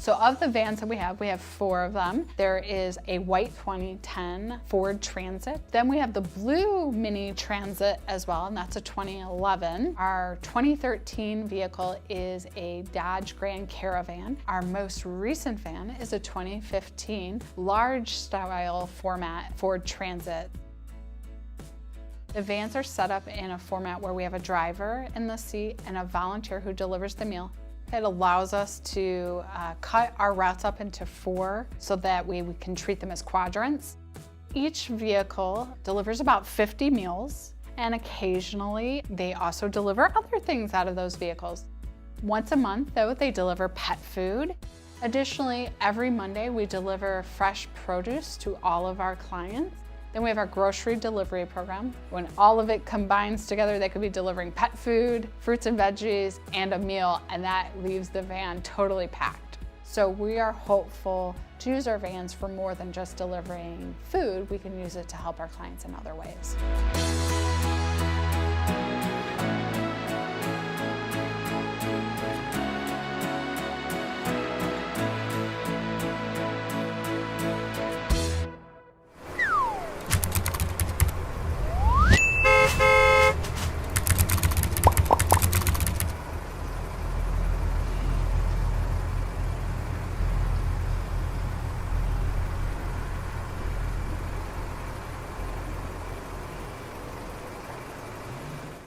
So of the vans that we have 4 of them. There is a white 2010 Ford Transit. Then we have the blue Mini Transit as well, and that's a 2011. Our 2013 vehicle is a Dodge Grand Caravan. Our most recent van is a 2015 large style format Ford Transit. The vans are set up in a format where we have a driver in the seat and a volunteer who delivers the meal. It allows us to cut our routes up into 4 so that we can treat them as quadrants. Each vehicle delivers about 50 meals, and occasionally they also deliver other things out of those vehicles. Once a month, though, they deliver pet food. Additionally, every Monday we deliver fresh produce to all of our clients. Then we have our grocery delivery program. When all of it combines together, they could be delivering pet food, fruits and veggies, and a meal, and that leaves the van totally packed. So we are hopeful to use our vans for more than just delivering food. We can use it to help our clients in other ways.